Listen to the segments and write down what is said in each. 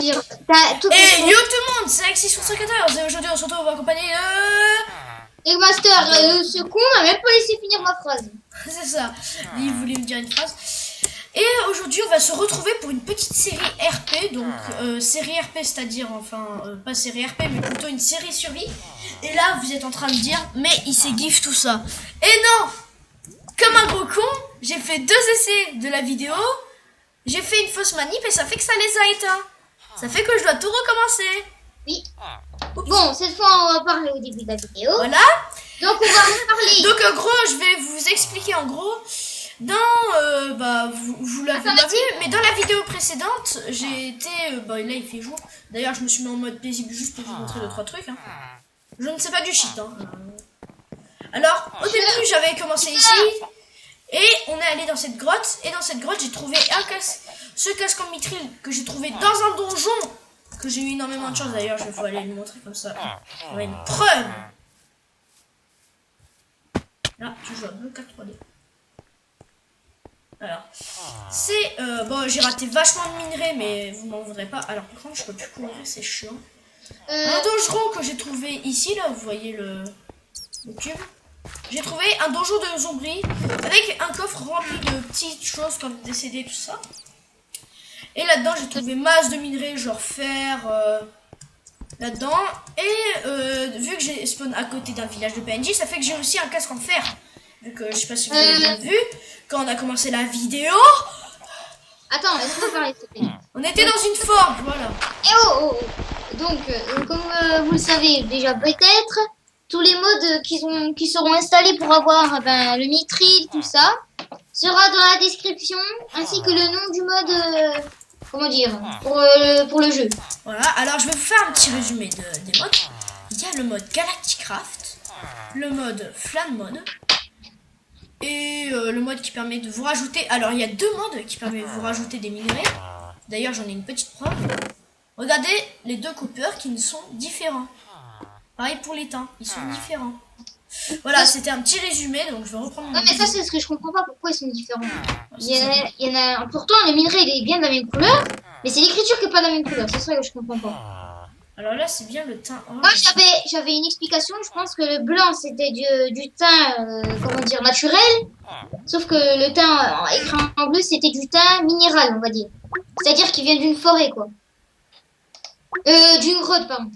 dire, Et yo tout le monde, c'est Alexis114 et aujourd'hui on se retrouve accompagné de... Et Master, ce con m'a même pas laissé finir ma phrase. C'est ça, il voulait me dire une phrase. Et aujourd'hui on va se retrouver pour une petite série RP, donc série RP c'est-à-dire, enfin, pas série RP mais plutôt une série survie. Et là vous êtes en train de dire, mais il s'est gif tout ça. Et non, comme un gros con, j'ai fait 2 essais de la vidéo, j'ai fait une fausse manip et ça fait que ça les a éteints. Ça fait que je dois tout recommencer. Oui. Bon, cette fois, on va parler au début de la vidéo. Voilà. Donc, on va parler. Donc, en gros, je vais vous expliquer en gros. Dans, vous l'avez pas vu, mais dans la vidéo précédente, j'ai été. Là, il fait jour. D'ailleurs, je me suis mis en mode paisible juste pour vous montrer 2-3 trucs. Hein. Je ne sais pas du shit. Hein. Alors, au début, j'avais commencé ici. Et on est allé dans cette grotte. Et dans cette grotte, j'ai trouvé ce casque en mithril que j'ai trouvé dans un donjon. Que j'ai eu énormément de chance d'ailleurs. Je vais vous aller le montrer comme ça. On a une preuve. Là, tu joues à bleu 4 3D. Alors, c'est... j'ai raté vachement de minerais, mais vous m'en voudrez pas. Alors, par contre, je peux plus courir, c'est chiant. Un donjon que j'ai trouvé ici, là, vous voyez le cube. J'ai trouvé un donjon de zombie avec un coffre rempli de petites choses comme des CD, tout ça. Et là-dedans, j'ai trouvé masse de minerais, genre fer, là-dedans. Et vu que j'ai spawn à côté d'un village de PNJ, ça fait que j'ai aussi un casque en fer. Vu que, je sais pas si vous avez bien vu, quand on a commencé la vidéo... Attends, laisse-moi parler, s'il te plaît. On était dans une forge, voilà. Et donc, comme vous le savez déjà peut-être, tous les modes qui seront installés pour avoir le mithril, tout ça, sera dans la description, ainsi que le nom du mode, comment dire, pour le jeu. Voilà, alors je vais vous faire un petit résumé des modes. Il y a le mode Galacticraft, le mode Flamme mode, et le mode qui permet de vous rajouter... Alors il y a 2 modes qui permettent de vous rajouter des minerais. D'ailleurs j'en ai une petite preuve. Regardez les 2 coupeurs qui sont différents. Pareil pour les teints, ils sont différents. Voilà, c'était un petit résumé, donc je vais reprendre mon... Non mais ça c'est ce que je comprends pas, pourquoi ils sont différents. Il y en a... Pourtant le minerai il est bien de la même couleur, mais c'est l'écriture qui est pas de la même couleur, c'est ça que je comprends pas. Alors là c'est bien le teint... Moi j'avais une explication, je pense que le blanc c'était du teint, comment dire, naturel, sauf que le teint écrit en bleu c'était du teint minéral, on va dire. C'est-à-dire qu'il vient d'une forêt quoi. D'une grotte pardon.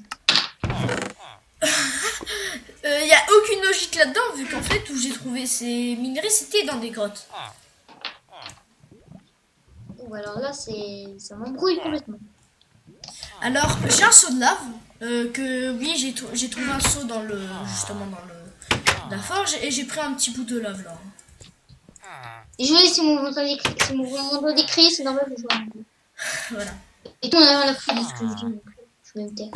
Il n'y a aucune logique là-dedans, vu qu'en fait, où j'ai trouvé ces minerais, c'était dans des grottes. Ou alors là, ça m'embrouille complètement. Alors, j'ai un seau de lave, oui, j'ai trouvé un seau justement dans la forge, et j'ai pris un petit bout de lave là. Désolé si mon nom d'écrit, c'est normal que je vois un peu. Voilà. Et toi, on a rien à foutre de ce que je dis, donc je vais me taire.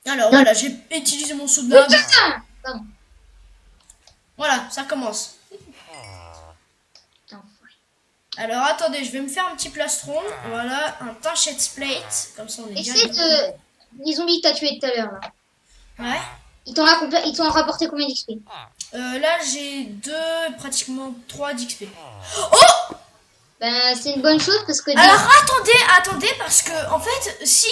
Alors voilà, j'ai utilisé mon seau de lave. Putain pardon. Voilà, ça commence. Putain, alors attendez, je vais me faire un petit plastron. Voilà, un Tinchet's Plate. Comme ça on est bien. Les zombies que t'as tués tout à l'heure là. Ouais. Ils t'ont rapporté combien d'XP? Là j'ai pratiquement 3 d'XP. Oh! Ben c'est une bonne chose parce que... Alors attendez, parce que en fait, si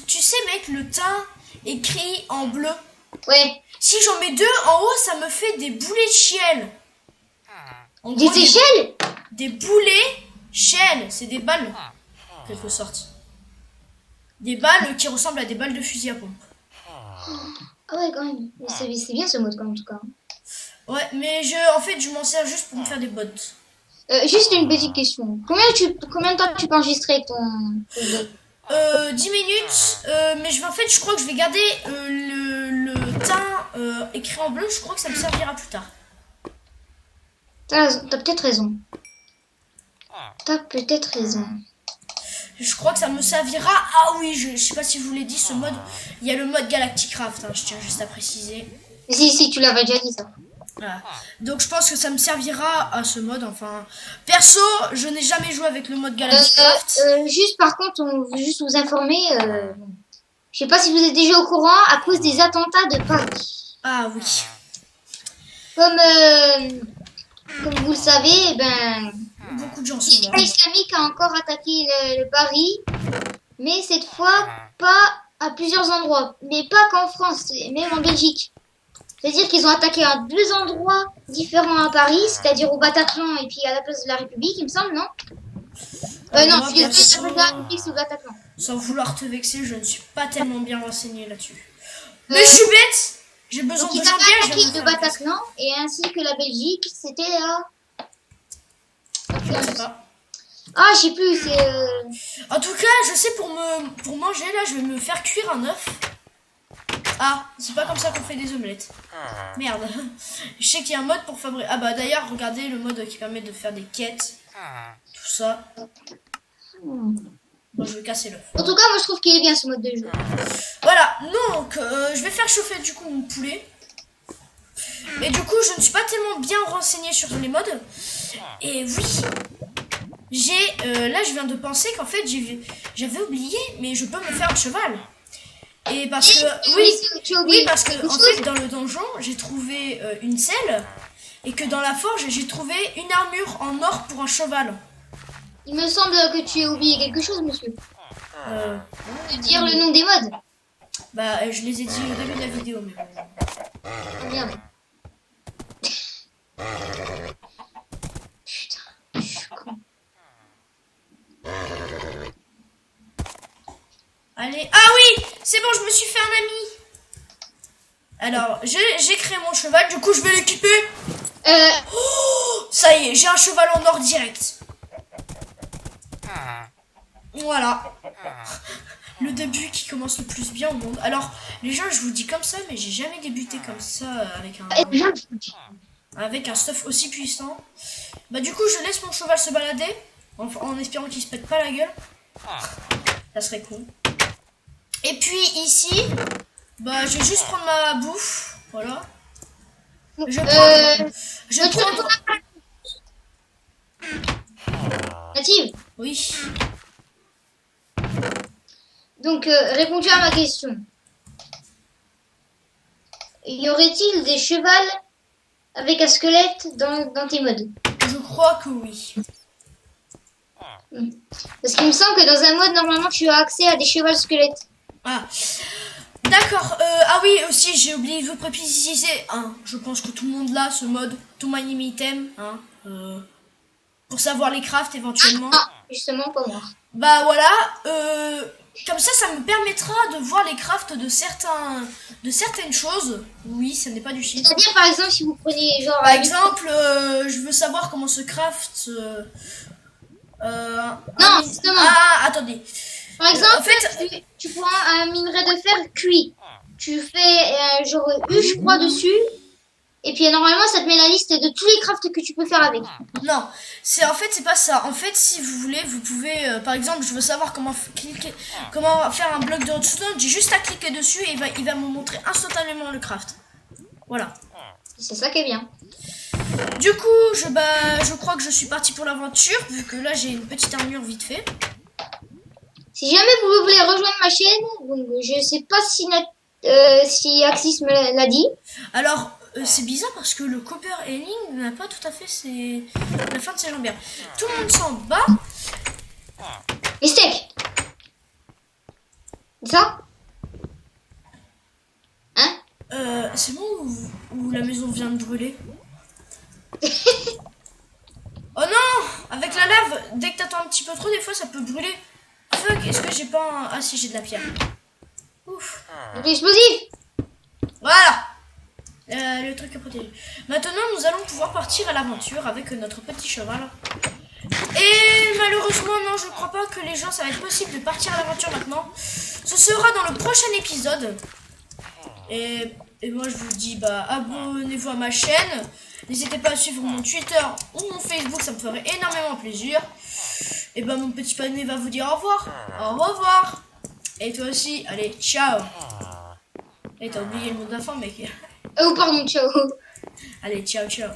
tu sais mec, le teint écrit en bleu. Ouais. Si j'en mets 2 en haut, ça me fait des boulets de chiel. Des échelles? Des boulets chiel, c'est des balles, en quelque sorte. Des balles qui ressemblent à des balles de fusil à pompe. Ah ouais quand même. C'est bien ce mode quand même, en tout cas. Ouais, mais en fait, je m'en sers juste pour me faire des bots. Juste une petite question. Combien de temps tu peux enregistrer avec ton 10 minutes, mais je crois que je vais garder le teint écrit en bleu, je crois que ça me servira plus tard. T'as peut-être raison. Je crois que ça me servira. Ah oui, je sais pas si je vous l'ai dit, ce mode, il y a le mode Galacticraft, hein, je tiens juste à préciser. Si, tu l'avais déjà dit ça. Voilà. Donc je pense que ça me servira à ce mode, enfin... Perso, je n'ai jamais joué avec le mode Galacticraft. Juste par contre, on veut juste vous informer, je sais pas si vous êtes déjà au courant, à cause des attentats de Paris. Ah oui. Comme vous le savez, beaucoup de gens sont l'État morts. islamique a encore attaqué le Paris mais cette fois pas à plusieurs endroits, mais pas qu'en France, même en Belgique. C'est-à-dire qu'ils ont attaqué à 2 endroits différents à Paris, c'est-à-dire au Bataclan et puis à la place de la République, il me semble, non? Non, moi, je suis désolée, la place de la perso, République, c'est au Bataclan. sans vouloir te vexer, je ne suis pas tellement bien renseigné là-dessus. Mais je suis bête. J'ai besoin Donc de ils gens avaient bien. Je attaqué vais me le faire une Bataclan et ainsi que la Belgique, c'était à... Je ne sais pas. Ah, je sais plus, c'est... En tout cas, je sais pour manger là, je vais me faire cuire un œuf. Ah, c'est pas comme ça qu'on fait des omelettes. Merde. Je sais qu'il y a un mode pour fabriquer. Ah bah d'ailleurs, regardez le mode qui permet de faire des quêtes. Tout ça. Bon, je vais casser l'œuf. En tout cas, moi je trouve qu'il est bien ce mode de jeu. Voilà, donc je vais faire chauffer du coup mon poulet. Et du coup, je ne suis pas tellement bien renseignée sur les modes. Et oui, là je viens de penser qu'en fait j'avais oublié, mais je peux me faire un cheval. Et parce que oui, parce que en fait dans le donjon j'ai trouvé une selle et que dans la forge j'ai trouvé une armure en or pour un cheval. Il me semble que tu as oublié quelque chose, monsieur. De dire le nom des modes. Bah je les ai dit au début de la vidéo, mais bon. Ah, merde. Putain, je suis con. Allez, ah oui, c'est bon, je me suis fait un ami. Alors, j'ai créé mon cheval, du coup je vais l'équiper. Oh, ça y est, j'ai un cheval en or direct. Voilà. Le début qui commence le plus bien au monde. Alors, les gens, je vous dis comme ça, mais j'ai jamais débuté comme ça avec un stuff aussi puissant. Bah du coup, je laisse mon cheval se balader en espérant qu'il se pète pas la gueule. Ça serait cool. Et puis ici, bah je vais juste prendre ma bouffe, voilà. Je vais prendre. Native. Oui. Donc, réponds-tu à ma question. Y aurait-il des chevals avec un squelette dans tes modes? Je crois que oui. Parce qu'il me semble que dans un mode, normalement, tu as accès à des chevals squelettes. Ah. D'accord. Ah oui, aussi, j'ai oublié de vous préciser. Hein, je pense que tout le monde l'a, ce mode. To my name item. Hein, pour savoir les crafts éventuellement. Ah, justement, pas moi. Bah voilà. Comme ça me permettra de voir les crafts de certaines choses. Oui, ce n'est pas du shit. C'est-à-dire, par exemple, si vous prenez genre... Par exemple, je veux savoir comment se craft... non, justement. Ah, attendez. Par exemple, en fait, tu prends un minerai de fer cuit. Tu fais genre U, je crois, dessus. Et puis normalement, ça te met la liste de tous les crafts que tu peux faire avec. Non, c'est pas ça. En fait, si vous voulez, vous pouvez, par exemple, je veux savoir comment faire un bloc de redstone. J'ai juste à cliquer dessus et il va me montrer instantanément le craft. Voilà. C'est ça qui est bien. Du coup, je crois que je suis parti pour l'aventure, vu que là j'ai une petite armure vite fait. Si jamais vous voulez rejoindre ma chaîne, donc je sais pas si Axis me l'a dit. Alors, c'est bizarre parce que le Copper Ailing n'a pas tout à fait la fin de ses jambières. Tout le monde s'en bat. Les steaks. Ça? Hein? C'est bon ou la maison vient de brûler? Oh non! Avec la lave, dès que t'attends un petit peu trop, des fois ça peut brûler. Fuck, est-ce que j'ai pas un... Ah si, j'ai de la pierre. Ouf. Donc l'explosif. Voilà. Le truc à protéger. Maintenant, nous allons pouvoir partir à l'aventure avec notre petit cheval. Et malheureusement, non, je crois pas que les gens, ça va être possible de partir à l'aventure maintenant. Ce sera dans le prochain épisode. Et moi, je vous dis, bah, abonnez-vous à ma chaîne. N'hésitez pas à suivre mon Twitter ou mon Facebook, ça me ferait énormément plaisir. Et bah, mon petit panier va vous dire au revoir. Au revoir. Et toi aussi, allez, ciao. Et t'as oublié le mot de la fin, mec. Oh, pardon, ciao. Allez, ciao, ciao.